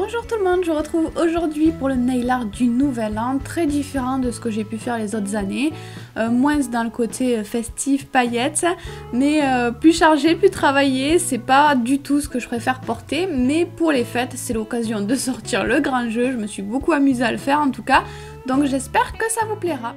Bonjour tout le monde, je vous retrouve aujourd'hui pour le nail art du nouvel an, très différent de ce que j'ai pu faire les autres années, moins dans le côté festif, paillettes, mais plus chargé, plus travaillé, c'est pas du tout ce que je préfère porter, mais pour les fêtes c'est l'occasion de sortir le grand jeu, je me suis beaucoup amusée à le faire en tout cas, donc j'espère que ça vous plaira.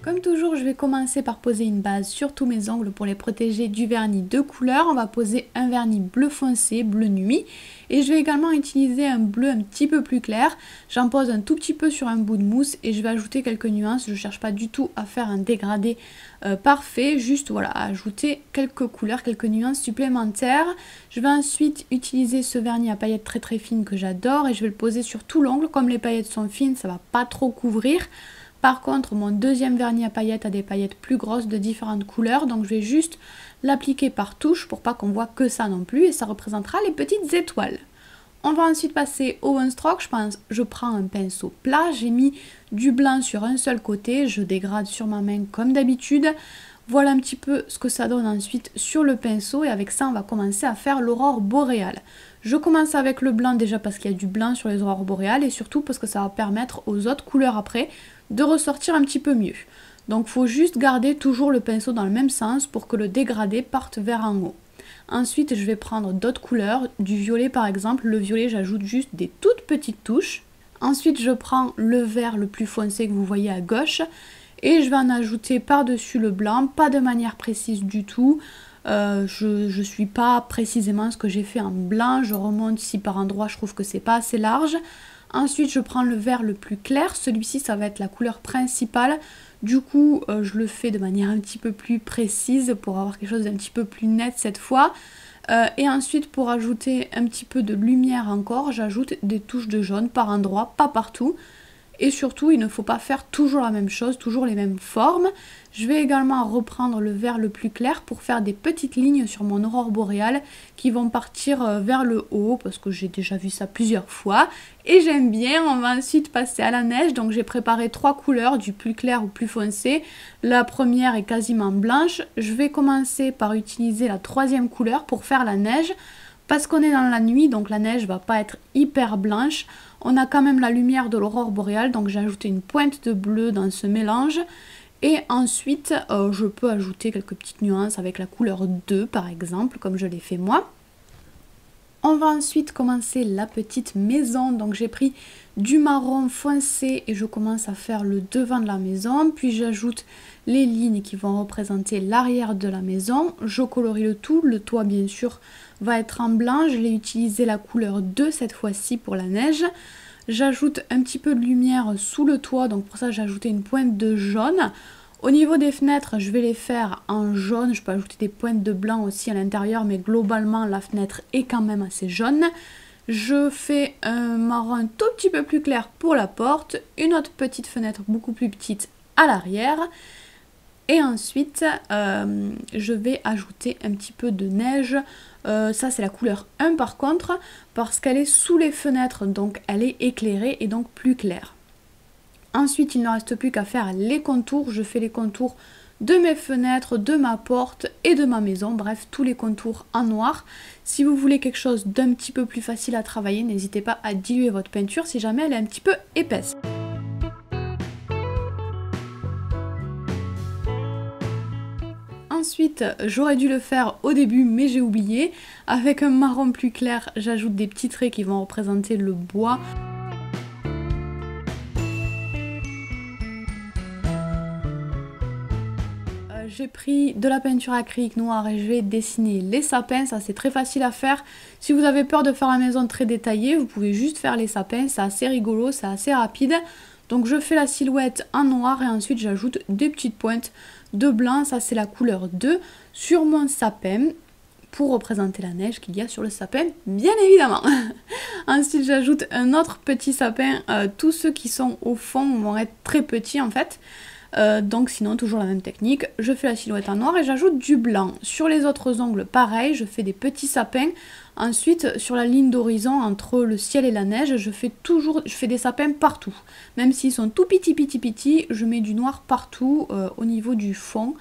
Comme toujours, je vais commencer par poser une base sur tous mes ongles pour les protéger du vernis de couleur. On va poser un vernis bleu foncé, bleu nuit. Et je vais également utiliser un bleu un petit peu plus clair. J'en pose un tout petit peu sur un bout de mousse et je vais ajouter quelques nuances. Je ne cherche pas du tout à faire un dégradé parfait, juste voilà, à ajouter quelques couleurs, quelques nuances supplémentaires. Je vais ensuite utiliser ce vernis à paillettes très très fines que j'adore et je vais le poser sur tout l'ongle. Comme les paillettes sont fines, ça ne va pas trop couvrir. Par contre, mon deuxième vernis à paillettes a des paillettes plus grosses de différentes couleurs, donc je vais juste l'appliquer par touche pour pas qu'on voit que ça non plus, et ça représentera les petites étoiles. On va ensuite passer au one stroke. Je prends un pinceau plat, j'ai mis du blanc sur un seul côté, je dégrade sur ma main comme d'habitude. Voilà un petit peu ce que ça donne ensuite sur le pinceau, et avec ça on va commencer à faire l'aurore boréale. Je commence avec le blanc déjà parce qu'il y a du blanc sur les aurores boréales, et surtout parce que ça va permettre aux autres couleurs après de ressortir un petit peu mieux. Donc il faut juste garder toujours le pinceau dans le même sens pour que le dégradé parte vers en haut. Ensuite je vais prendre d'autres couleurs, du violet par exemple. Le violet, j'ajoute juste des toutes petites touches. Ensuite je prends le vert le plus foncé que vous voyez à gauche et je vais en ajouter par-dessus le blanc, pas de manière précise du tout. Je ne suis pas précisément ce que j'ai fait en blanc, je remonte si par endroit je trouve que c'est pas assez large. Ensuite je prends le vert le plus clair, celui-ci ça va être la couleur principale, du coup je le fais de manière un petit peu plus précise pour avoir quelque chose d'un petit peu plus net cette fois. Et ensuite pour ajouter un petit peu de lumière encore, j'ajoute des touches de jaune par endroit, pas partout. Et surtout, il ne faut pas faire toujours la même chose, toujours les mêmes formes. Je vais également reprendre le vert le plus clair pour faire des petites lignes sur mon aurore boréale qui vont partir vers le haut parce que j'ai déjà vu ça plusieurs fois. Et j'aime bien. On va ensuite passer à la neige. Donc j'ai préparé 3 couleurs, du plus clair au plus foncé. La première est quasiment blanche. Je vais commencer par utiliser la 3e couleur pour faire la neige. Parce qu'on est dans la nuit, donc la neige va pas être hyper blanche. On a quand même la lumière de l'aurore boréale, donc j'ai ajouté une pointe de bleu dans ce mélange. Et ensuite, je peux ajouter quelques petites nuances avec la couleur 2 par exemple, comme je l'ai fait moi. On va ensuite commencer la petite maison, donc j'ai pris du marron foncé et je commence à faire le devant de la maison, puis j'ajoute les lignes qui vont représenter l'arrière de la maison. Je colorie le tout, le toit bien sûr va être en blanc, je l'ai utilisé la couleur 2 cette fois-ci pour la neige. J'ajoute un petit peu de lumière sous le toit, donc pour ça j'ai ajouté une pointe de jaune. Au niveau des fenêtres, je vais les faire en jaune, je peux ajouter des pointes de blanc aussi à l'intérieur, mais globalement la fenêtre est quand même assez jaune. Je fais un marron un tout petit peu plus clair pour la porte, une autre petite fenêtre beaucoup plus petite à l'arrière. Et ensuite, je vais ajouter un petit peu de neige. Ça, c'est la couleur 1 par contre, parce qu'elle est sous les fenêtres, donc elle est éclairée et donc plus claire. Ensuite, il ne reste plus qu'à faire les contours. Je fais les contours de mes fenêtres, de ma porte et de ma maison. Bref, tous les contours en noir. Si vous voulez quelque chose d'un petit peu plus facile à travailler, n'hésitez pas à diluer votre peinture si jamais elle est un petit peu épaisse. Ensuite, j'aurais dû le faire au début, mais j'ai oublié. Avec un marron plus clair, j'ajoute des petits traits qui vont représenter le bois. J'ai pris de la peinture acrylique noire et je vais dessiner les sapins, ça c'est très facile à faire. Si vous avez peur de faire la maison très détaillée, vous pouvez juste faire les sapins, c'est assez rigolo, c'est assez rapide. Donc je fais la silhouette en noir et ensuite j'ajoute des petites pointes de blanc, ça c'est la couleur 2, sur mon sapin pour représenter la neige qu'il y a sur le sapin, bien évidemment. Ensuite j'ajoute un autre petit sapin, tous ceux qui sont au fond vont être très petits en fait. Donc sinon toujours la même technique, je fais la silhouette en noir et j'ajoute du blanc. Sur les autres ongles pareil, je fais des petits sapins. Ensuite sur la ligne d'horizon entre le ciel et la neige, je fais des sapins partout. Même s'ils sont tout petits, je mets du noir partout au niveau du fond.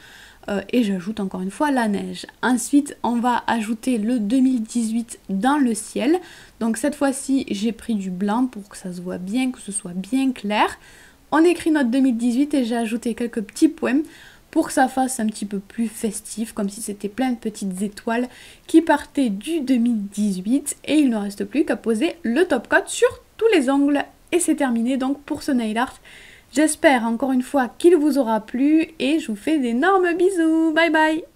et j'ajoute encore une fois la neige. Ensuite, on va ajouter le 2018 dans le ciel. Donc cette fois-ci, j'ai pris du blanc pour que ça se voit bien, que ce soit bien clair. On écrit notre 2018 et j'ai ajouté quelques petits poèmes pour que ça fasse un petit peu plus festif, comme si c'était plein de petites étoiles qui partaient du 2018. Et il ne reste plus qu'à poser le top coat sur tous les ongles. Et c'est terminé donc pour ce nail art. J'espère encore une fois qu'il vous aura plu et je vous fais d'énormes bisous. Bye bye!